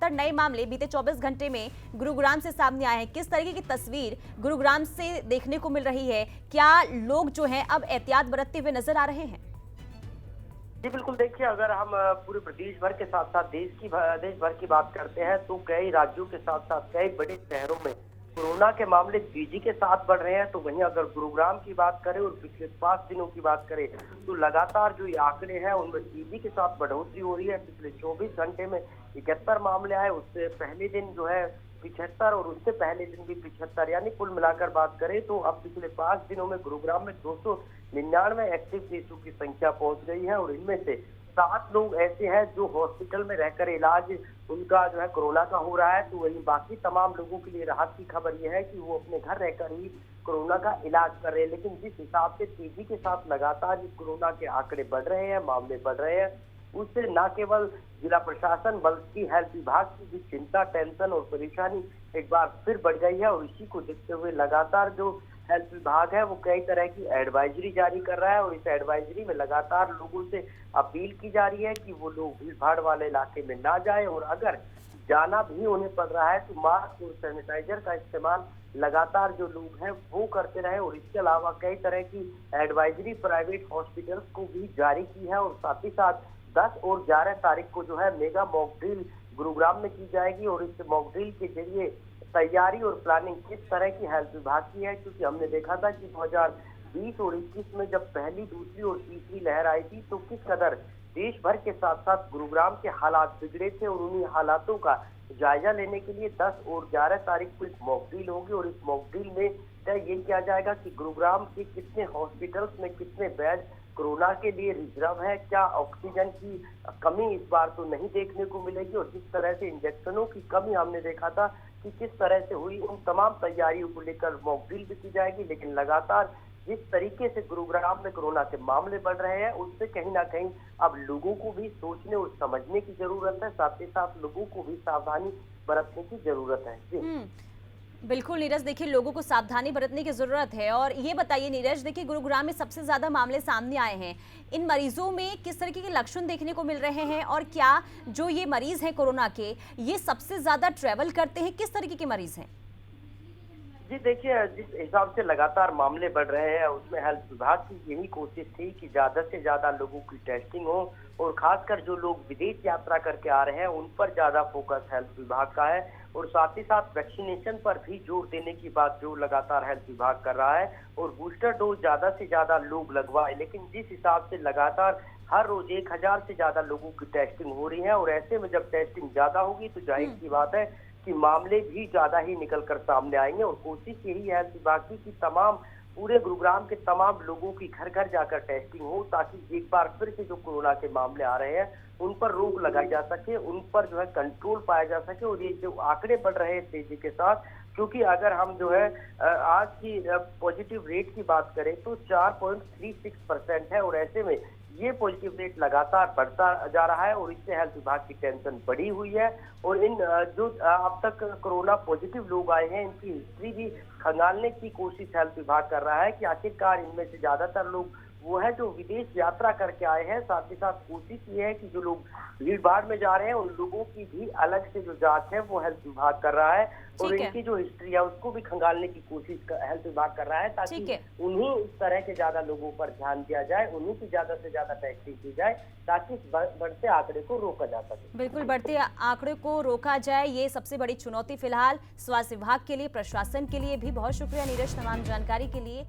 77 नए मामले बीते 24 घंटे में गुरुग्राम से सामने आए हैं। किस तरीके की तस्वीर गुरुग्राम से देखने को मिल रही है? क्या लोग जो हैं अब एहतियात बरतते हुए नजर आ रहे हैं? जी बिल्कुल, देखिए अगर हम पूरे प्रदेश भर के साथ साथ देश भर की बात करते हैं तो कई राज्यों के साथ साथ कई बड़े शहरों में कोरोना के मामले तेजी के साथ बढ़ रहे हैं। तो वहीं अगर गुरुग्राम की बात करें और पिछले 5 दिनों की बात करें तो लगातार जो ये आंकड़े हैं उनमें तेजी के साथ बढ़ोतरी हो रही है। पिछले 24 घंटे में 71 मामले आए, उससे पहले दिन जो है 75 और उससे पहले दिन भी 75, यानी कुल मिलाकर बात करें तो अब पिछले 5 दिनों में गुरुग्राम में 299 एक्टिव केसों की संख्या पहुंच गई है और इनमें से 7 लोग ऐसे हैं जो हॉस्पिटल में रहकर इलाज उनका जो है कोरोना का हो रहा है। तो वही बाकी तमाम लोगों के लिए राहत की खबर यह है कि वो अपने घर रहकर ही कोरोना का इलाज कर रहे हैं। लेकिन जिस हिसाब से तेजी के साथ लगातार इस कोरोना के आंकड़े बढ़ रहे हैं, मामले बढ़ रहे हैं, उससे न केवल जिला प्रशासन बल्कि हेल्थ विभाग की भी चिंता, टेंशन और परेशानी एक बार फिर बढ़ गई है। और इसी को देखते हुए लगातार जो हेल्थ विभाग है वो कई तरह की एडवाइजरी जारी कर रहा है और इस एडवाइजरी में लगातार लोगों से अपील की जा रही है कि वो लोग भीड़ भाड़ वाले इलाके में ना जाए और अगर जाना भी उन्हें पड़ रहा है तो मास्क और सैनिटाइजर का इस्तेमाल लगातार जो लोग हैं वो करते रहे। और इसके अलावा कई तरह की एडवाइजरी प्राइवेट हॉस्पिटल्स को भी जारी की है और साथ ही साथ 10 और 11 तारीख को जो है मेगा मॉक ड्रिल गुरुग्राम में की जाएगी और इस मॉक ड्रिल के जरिए तैयारी और प्लानिंग किस तरह की हेल्थ विभाग की है, क्योंकि हमने देखा था कि 2020 और 21 में जब पहली, दूसरी और तीसरी लहर आई थी तो किस कदर देश भर के साथ साथ गुरुग्राम के हालात बिगड़े थे और उन्हीं हालातों का जायजा लेने के लिए 10 और 11 तारीख को एक मॉक ड्रिल होगी और इस मॉक ड्रिल में तय ये किया जाएगा कि गुरुग्राम के कितने हॉस्पिटल्स में कितने बेड कोरोना के लिए रिजर्व है, क्या ऑक्सीजन की कमी इस बार तो नहीं देखने को मिलेगी और जिस तरह से इंजेक्शनों की कमी हमने देखा था कि किस तरह से हुई, उन तमाम तैयारियों को लेकर मॉक ड्रिल भी की जाएगी। लेकिन लगातार जिस तरीके से गुरुग्राम में कोरोना के मामले बढ़ रहे हैं उससे कहीं ना कहीं अब लोगों को भी सोचने और समझने की जरूरत है, साथ ही साथ लोगों को भी सावधानी बरतने की जरूरत है। जी बिल्कुल नीरज, देखिए लोगों को सावधानी बरतने की जरूरत है। और ये बताइए नीरज, देखिए गुरुग्राम में सबसे ज्यादा मामले सामने आए हैं, इन मरीजों में किस तरीके के लक्षण देखने को मिल रहे हैं और क्या जो ये मरीज हैं कोरोना के, ये सबसे ज्यादा ट्रेवल करते हैं? किस तरीके के मरीज हैं? जी देखिए, जिस हिसाब से लगातार मामले बढ़ रहे हैं उसमें हेल्थ विभाग की यही कोशिश थी कि ज्यादा से ज्यादा लोगों की टेस्टिंग हो और खासकर जो लोग विदेश यात्रा करके आ रहे हैं उन पर ज्यादा फोकस हेल्थ विभाग का है और साथ ही साथ वैक्सीनेशन पर भी जोर देने की बात जो लगातार हेल्थ विभाग कर रहा है और बूस्टर डोज ज्यादा से ज्यादा लोग लगवाए। लेकिन जिस हिसाब से लगातार हर रोज 1000 से ज्यादा लोगों की टेस्टिंग हो रही है और ऐसे में जब टेस्टिंग ज्यादा होगी तो जाहिर सी बात है कि मामले भी ज्यादा ही निकल कर सामने आएंगे। और कोशिश यही है विभाग की कि तमाम पूरे गुरुग्राम के तमाम लोगों की घर घर जाकर टेस्टिंग हो ताकि एक बार फिर से जो कोरोना के मामले आ रहे हैं उन पर रोक लगाई जा सके, उन पर जो है कंट्रोल पाया जा सके। और ये जो आंकड़े बढ़ रहे हैं तेजी के साथ, क्योंकि अगर हम जो है आज की पॉजिटिव रेट की बात करें तो 4.36% है और ऐसे में ये पॉजिटिव रेट लगातार बढ़ता जा रहा है और इससे हेल्थ विभाग की टेंशन बढ़ी हुई है। और इन जो अब तक कोरोना पॉजिटिव लोग आए हैं इनकी हिस्ट्री भी खंगालने की कोशिश हेल्थ विभाग कर रहा है कि आखिरकार इनमें से ज्यादातर लोग वो है जो विदेश यात्रा करके आए हैं। साथ ही साथ कोशिश ये है कि जो लोग भीड़ भाड़ में जा रहे हैं उन लोगों की भी अलग से जो जांच है वो हेल्थ विभाग कर रहा है और इनकी जो हिस्ट्री है उसको भी खंगालने की कोशिश हेल्थ विभाग कर रहा है ताकि उन्हीं इस तरह के ज्यादा लोगों पर ध्यान दिया जाए, उन्हीं की ज्यादा से ज्यादा टेस्टिंग की जाए ताकि इस बढ़ते आंकड़े को रोका जा सके। बिल्कुल, बढ़ते आंकड़े को रोका जाए, ये सबसे बड़ी चुनौती फिलहाल स्वास्थ्य विभाग के लिए, प्रशासन के लिए भी। बहुत शुक्रिया नीरज तमाम जानकारी के लिए।